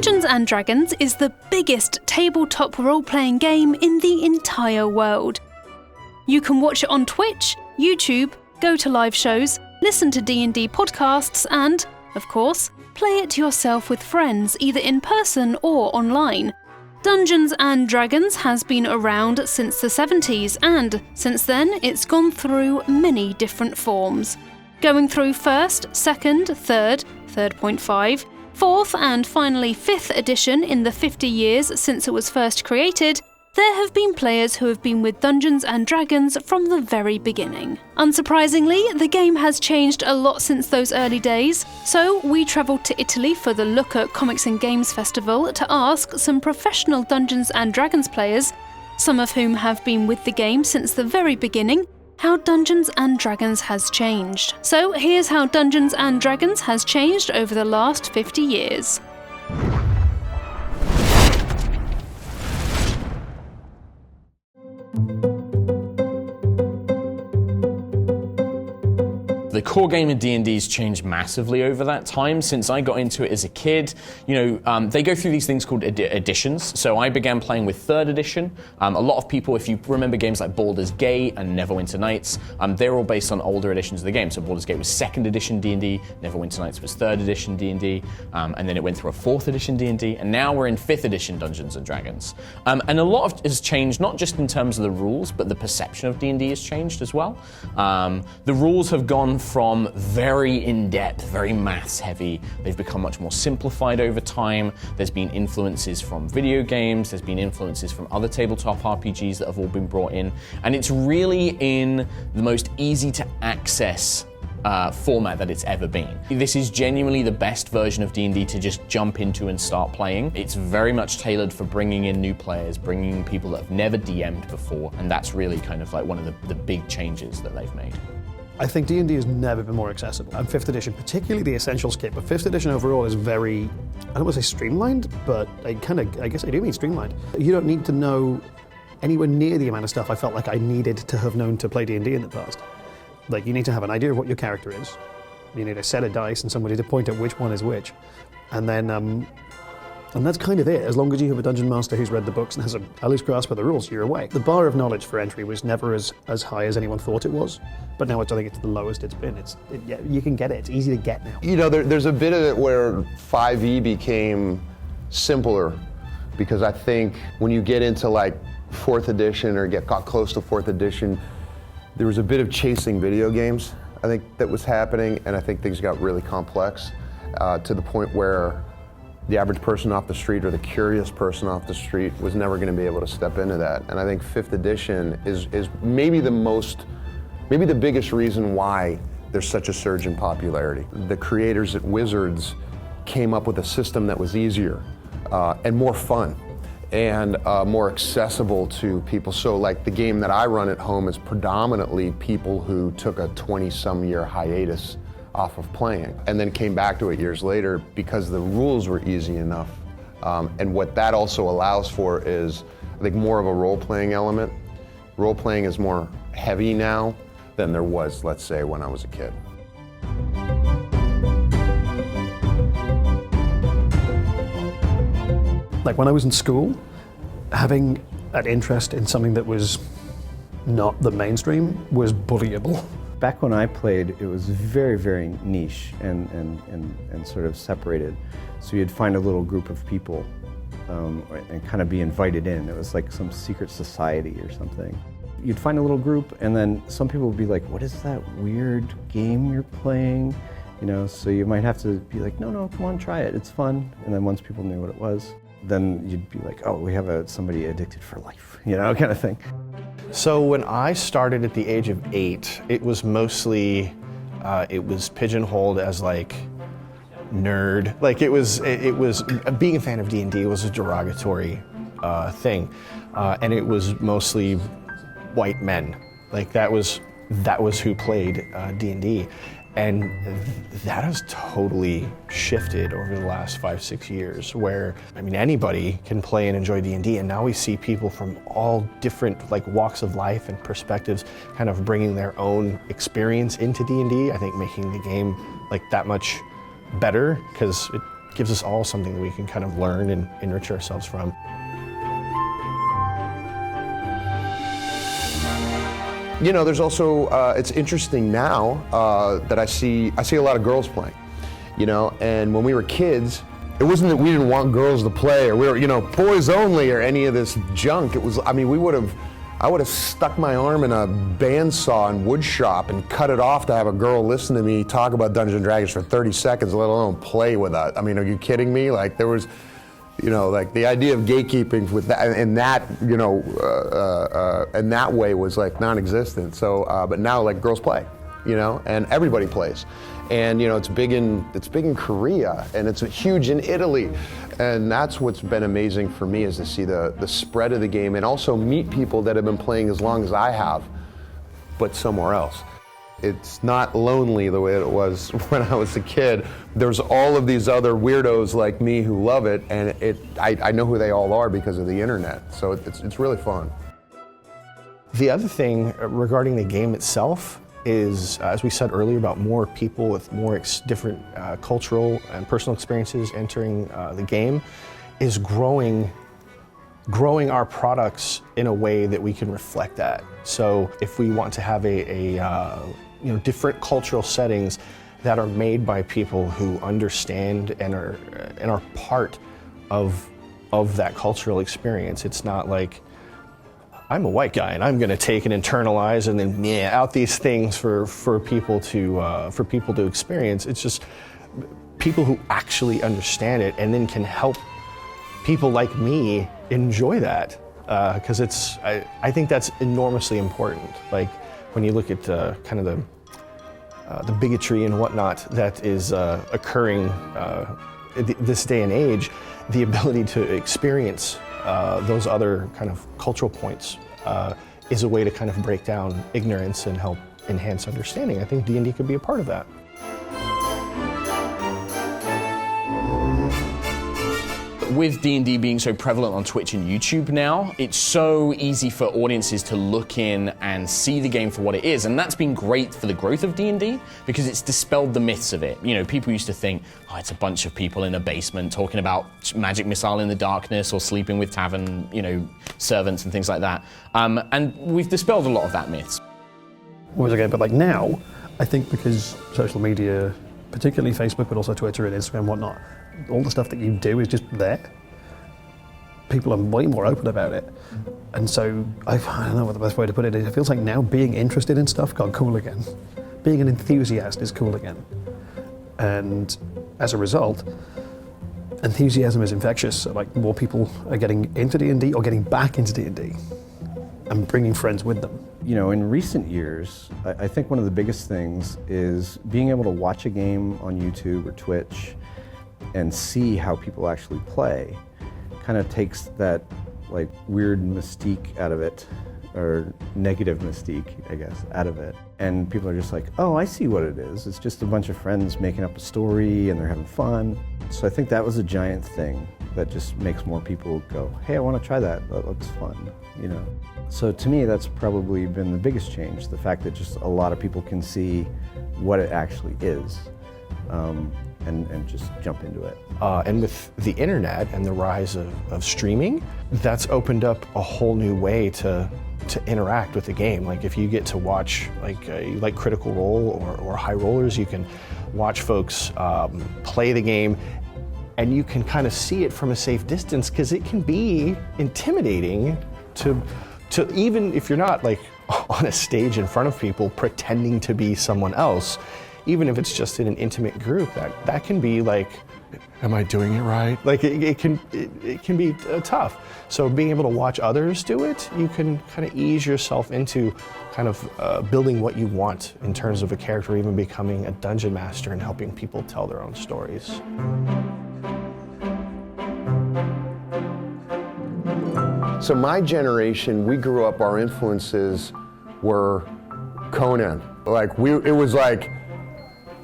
Dungeons & Dragons is the biggest tabletop role-playing game in the entire world. You can watch it on Twitch, YouTube, go to live shows, listen to D&D podcasts and, of course, play it yourself with friends, either in person or online. Dungeons & Dragons has been around since the 70s, and since then it's gone through many different forms. Going through 1st, 2nd, 3rd, 3.5, 4th and finally 5th edition in the 50 years since it was first created, there have been players who have been with Dungeons & Dragons from the very beginning. Unsurprisingly, the game has changed a lot since those early days, so we travelled to Italy for the Lucca Comics and Games Festival to ask some professional Dungeons & Dragons players, some of whom have been with the game since the very beginning, how Dungeons & Dragons has changed. So here's how Dungeons & Dragons has changed over the last 50 years. The core game of D&D's changed massively over that time. Since I got into it as a kid, they go through these things called editions. So I began playing with 3rd edition. A lot of people, if you remember games like Baldur's Gate and Neverwinter Nights, they're all based on older editions of the game. So Baldur's Gate was 2nd edition D&D, Neverwinter Nights was 3rd edition D&D, and then it went through a 4th edition D&D, and now we're in 5th edition Dungeons & Dragons. And a lot of has changed, not just in terms of the rules, but the perception of D&D has changed as well. The rules have gone from very in-depth, very maths-heavy. They've become much more simplified over time. There's been influences from video games, there's been influences from other tabletop RPGs that have all been brought in, and it's really in the most easy-to-access format that it's ever been. This is genuinely the best version of D&D to just jump into and start playing. It's very much tailored for bringing in new players, bringing in people that have never DM'd before, and that's really kind of like one of the big changes that they've made. I think D&D has never been more accessible. And 5th edition, particularly the Essentials kit, but 5th edition overall is very, I don't want to say streamlined, but I guess I do mean streamlined. You don't need to know anywhere near the amount of stuff I felt like I needed to have known to play D&D in the past. Like, you need to have an idea of what your character is. You need a set of dice and somebody to point at which one is which. And then, and that's kind of it. As long as you have a dungeon master who's read the books and has a loose grasp of the rules, you're away. The bar of knowledge for entry was never as high as anyone thought it was, but now I think it's the lowest it's been. Yeah, you can get it. It's easy to get now. There's a bit of it where 5e became simpler, because I think when you get into like 4th edition or got close to 4th edition, there was a bit of chasing video games, I think, that was happening, and I think things got really complex to the point where the average person off the street or the curious person off the street was never going to be able to step into that. And I think 5th edition is maybe the biggest reason why there's such a surge in popularity. The creators at Wizards came up with a system that was easier and more fun and more accessible to people. So like the game that I run at home is predominantly people who took a 20-some year hiatus off of playing and then came back to it years later because the rules were easy enough. And what that also allows for is, I think, more of a role-playing element. Role-playing is more heavy now than there was, let's say, when I was a kid. Like when I was in school, having an interest in something that was not the mainstream was bullyable. Back when I played, it was very, very niche and sort of separated. So you'd find a little group of people and kind of be invited in. It was like some secret society or something. You'd find a little group, and then some people would be like, what is that weird game you're playing? So you might have to be like, no, come on, try it, it's fun. And then once people knew what it was, then you'd be like, oh, we have somebody addicted for life, kind of thing. So when I started at the age of 8, it was mostly, it was pigeonholed as like nerd. Like it was being a fan of D&D was a derogatory thing, and it was mostly white men. Like that was who played D&D, and that has totally shifted over the last 5-6 years. Where anybody can play and enjoy D&D, and now we see people from all different walks of life and perspectives, kind of bringing their own experience into D&D. I think making the game that much better, because gives us all something that we can kind of learn and enrich ourselves from. You know, there's also, it's interesting now that I see a lot of girls playing, you know, and when we were kids, it wasn't that we didn't want girls to play or we were, you know, boys only or any of this junk. It was, I mean, I would have stuck my arm in a bandsaw in wood shop and cut it off to have a girl listen to me talk about Dungeons & Dragons for 30 seconds, let alone play with it. I mean, are you kidding me? Like, there was, you know, like the idea of gatekeeping with that, and that, you know, in that way was like non-existent. So, but now like girls play, you know, and everybody plays. And you know, it's big in Korea, and it's huge in Italy. And that's what's been amazing for me, is to see the spread of the game and also meet people that have been playing as long as I have, but somewhere else. It's not lonely the way it was when I was a kid. There's all of these other weirdos like me who love it, and I know who they all are because of the internet. So it's really fun. The other thing regarding the game itself is, as we said earlier, about more people with more different cultural and personal experiences entering the game, is growing our products in a way that we can reflect that. So if we want to have you know, different cultural settings that are made by people who understand and are part of that cultural experience, it's not like, I'm a white guy and I'm going to take and internalize and then out these things for people to experience. It's just people who actually understand it and then can help people like me enjoy that, because I think that's enormously important. Like when you look at kind of the bigotry and whatnot that is occurring this day and age, the ability to experience those other kind of cultural points is a way to kind of break down ignorance and help enhance understanding. I think D&D could be a part of that. With D&D being so prevalent on Twitch and YouTube now, it's so easy for audiences to look in and see the game for what it is, and that's been great for the growth of D&D because it's dispelled the myths of it. You know, people used to think, oh, it's a bunch of people in a basement talking about magic missile in the darkness or sleeping with tavern, you know, servants and things like that. And we've dispelled a lot of that myths. But like now, I think because social media, particularly Facebook, but also Twitter and Instagram and whatnot, all the stuff that you do is just there. People are way more open about it. And so, I don't know what the best way to put it is. It feels like now being interested in stuff got cool again. Being an enthusiast is cool again. And as a result, enthusiasm is infectious. So like more people are getting into D&D or getting back into D&D and bringing friends with them. You know, in recent years, I think one of the biggest things is being able to watch a game on YouTube or Twitch and see how people actually play kind of takes that like weird mystique out of it, or negative mystique, I guess, out of it. And people are just like, oh, I see what it is. It's just a bunch of friends making up a story and they're having fun. So I think that was a giant thing that just makes more people go, hey, I want to try that. That looks fun, you know? So to me, that's probably been the biggest change, the fact that just a lot of people can see what it actually is. And just jump into it. And with the internet and the rise of streaming, that's opened up a whole new way to interact with the game. Like if you get to watch, you like Critical Role or High Rollers, you can watch folks play the game, and you can kind of see it from a safe distance, because it can be intimidating to even if you're not like on a stage in front of people pretending to be someone else. Even if it's just in an intimate group, that can be like, am I doing it right? Like it can be tough. So being able to watch others do it, you can kind of ease yourself into kind of building what you want in terms of a character, even becoming a dungeon master and helping people tell their own stories. So my generation, we grew up, our influences were Conan. It was like,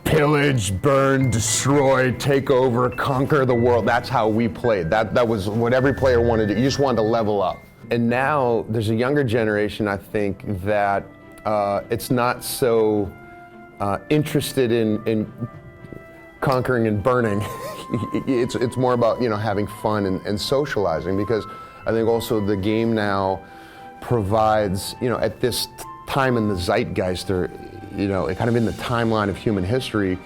pillage, burn, destroy, take over, conquer the world. That's how we played. That was what every player wanted to do. You just wanted to level up. And now there's a younger generation, I think, that it's not so interested in conquering and burning. It's more about, you know, having fun and socializing, because I think also the game now provides, you know, at this time in the zeitgeist, or, you know, kind of in the timeline of human history,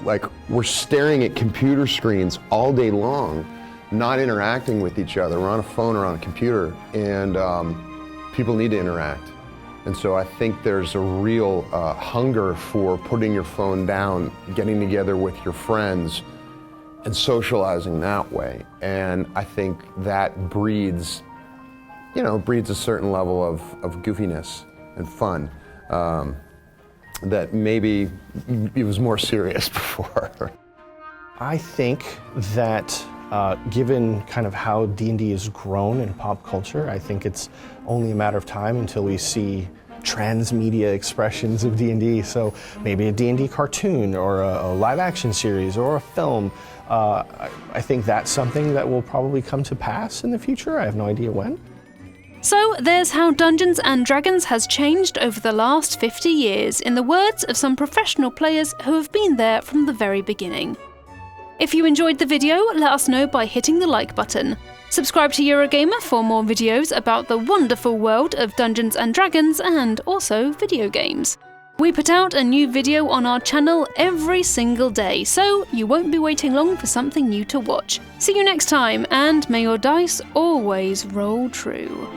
like, we're staring at computer screens all day long, not interacting with each other. We're on a phone or on a computer, and people need to interact. And so I think there's a real hunger for putting your phone down, getting together with your friends, and socializing that way. And I think that breeds a certain level of goofiness and fun that maybe it was more serious before. I think that given kind of how D&D has grown in pop culture, I think it's only a matter of time until we see transmedia expressions of D&D. So maybe a D&D cartoon, or a live action series, or a film. I think that's something that will probably come to pass in the future. I have no idea when. So there's how Dungeons & Dragons has changed over the last 50 years, in the words of some professional players who have been there from the very beginning. If you enjoyed the video, let us know by hitting the like button. Subscribe to Eurogamer for more videos about the wonderful world of Dungeons & Dragons and also video games. We put out a new video on our channel every single day, so you won't be waiting long for something new to watch. See you next time, and may your dice always roll true.